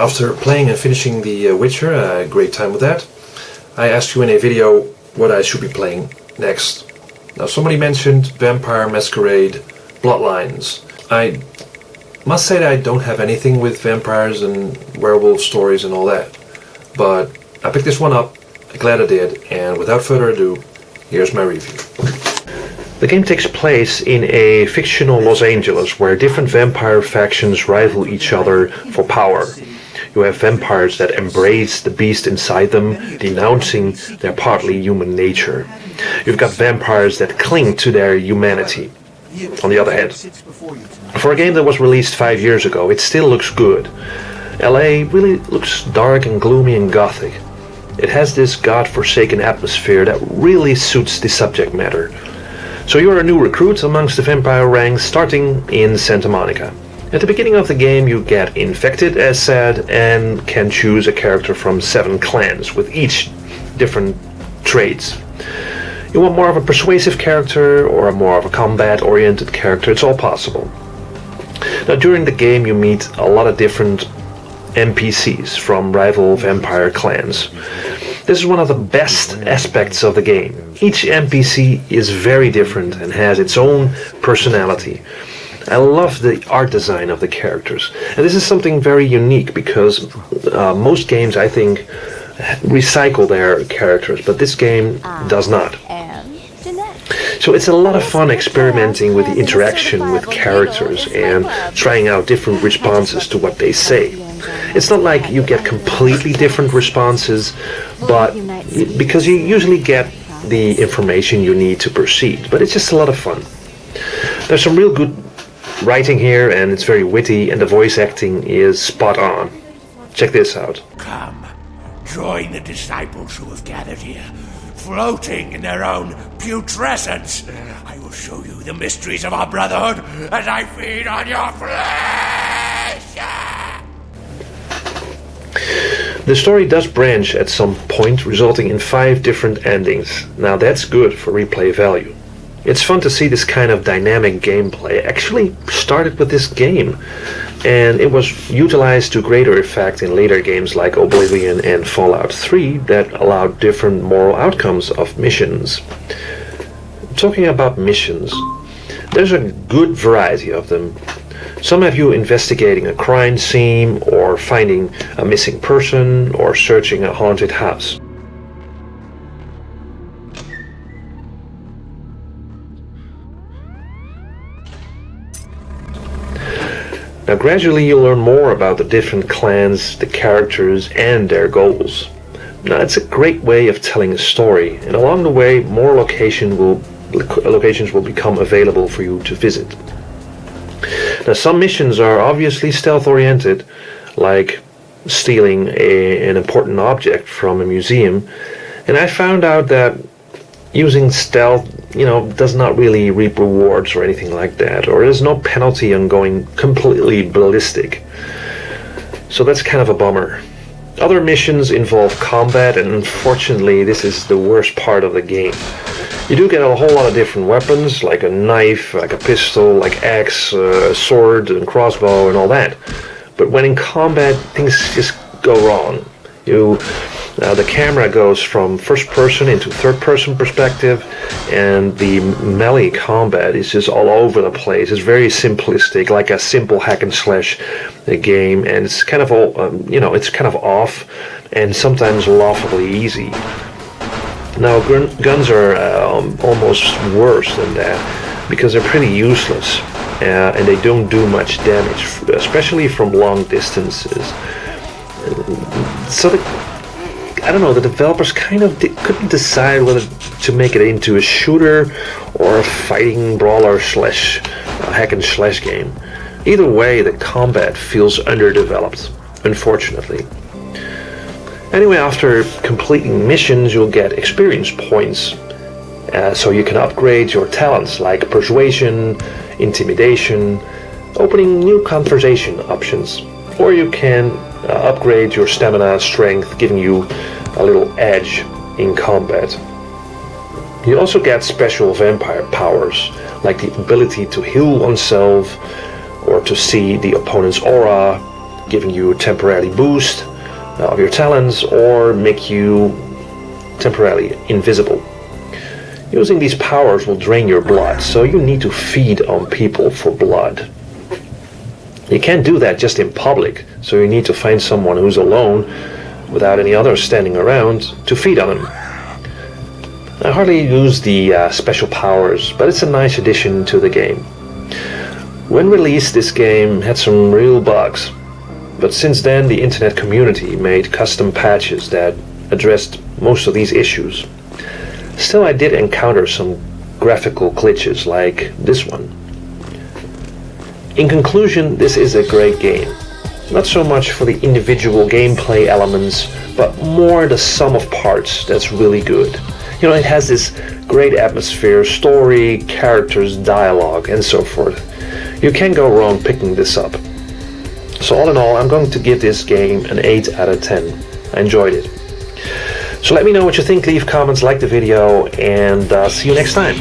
after playing and finishing The Witcher, a great time with that, I asked you in a video what I should be playing next. Now, somebody mentioned Vampire Masquerade Bloodlines. I must say that I don't have anything with vampires and werewolf stories and all that, but I picked this one up, I'm glad I did, and without further ado, here's my review. The game takes place in a fictional Los Angeles where different vampire factions rival each other for power. You have vampires that embrace the beast inside them, denouncing their partly human nature. You've got vampires that cling to their humanity. On the other hand, for a game that was released 5 years ago, it still looks good. LA really looks dark and gloomy and gothic. It has this god-forsaken atmosphere that really suits the subject matter. So you're a new recruit amongst the vampire ranks starting in Santa Monica. At the beginning of the game you get infected, as said, and can choose a character from 7 clans with each different traits. You want more of a persuasive character or a more of a combat-oriented character, it's all possible. Now during the game you meet a lot of different NPCs from rival vampire clans. This is one of the best aspects of the game. Each NPC is very different and has its own personality. I love the art design of the characters. And this is something very unique because most games, I think, recycle their characters, but this game does not. So it's a lot of fun experimenting with the interaction with characters and trying out different responses to what they say. It's not like you get completely different responses, but because you usually get the information you need to proceed. But it's just a lot of fun. There's some real good writing here, and it's very witty, and the voice acting is spot on. Check this out. Come, join the disciples who have gathered here, floating in their own putrescence. I will show you the mysteries of our brotherhood as I feed on your flesh. The story does branch at some point, resulting in 5 different endings. Now that's good for replay value. It's fun to see this kind of dynamic gameplay actually started with this game, and it was utilized to greater effect in later games like Oblivion and Fallout 3 that allowed different moral outcomes of missions. Talking about missions, there's a good variety of them. Some have you investigating a crime scene, or finding a missing person, or searching a haunted house. Now gradually you'll learn more about the different clans, the characters, and their goals. Now it's a great way of telling a story, and along the way more locations will become available for you to visit. Now some missions are obviously stealth-oriented, like stealing an important object from a museum, and I found out that using stealth, does not really reap rewards or anything like that, or there's no penalty on going completely ballistic. So that's kind of a bummer. Other missions involve combat, and unfortunately this is the worst part of the game. You do get a whole lot of different weapons, like a knife, like a pistol, like axe, a sword and crossbow and all that. But when in combat, things just go wrong. The camera goes from first person into third person perspective, and the melee combat is just all over the place. It's very simplistic, like a simple hack and slash game, and it's kind of all, it's kind of off and sometimes laughably easy. Now guns are almost worse than that because they're pretty useless and they don't do much damage, especially from long distances. So the developers kind of couldn't decide whether to make it into a shooter or a fighting brawler slash hack and slash game. Either way, the combat feels underdeveloped, unfortunately. Anyway, after completing missions, you'll get experience points, so you can upgrade your talents like persuasion, intimidation, opening new conversation options, or you can upgrade your stamina, strength, giving you a little edge in combat. You also get special vampire powers, like the ability to heal oneself, or to see the opponent's aura, giving you a temporary boost of your talents or make you temporarily invisible. Using these powers will drain your blood, so you need to feed on people for blood. You can't do that just in public, so you need to find someone who's alone without any others standing around to feed on him. I hardly use the special powers, but it's a nice addition to the game. When released, this game had some real bugs, but since then the internet community made custom patches that addressed most of these issues. Still, I did encounter some graphical glitches like this one. In conclusion, this is a great game. Not so much for the individual gameplay elements, but more the sum of parts that's really good. You know, it has this great atmosphere, story, characters, dialogue, and so forth. You can't go wrong picking this up. So all in all, I'm going to give this game an 8 out of 10. I enjoyed it. So let me know what you think, leave comments, like the video, and see you next time.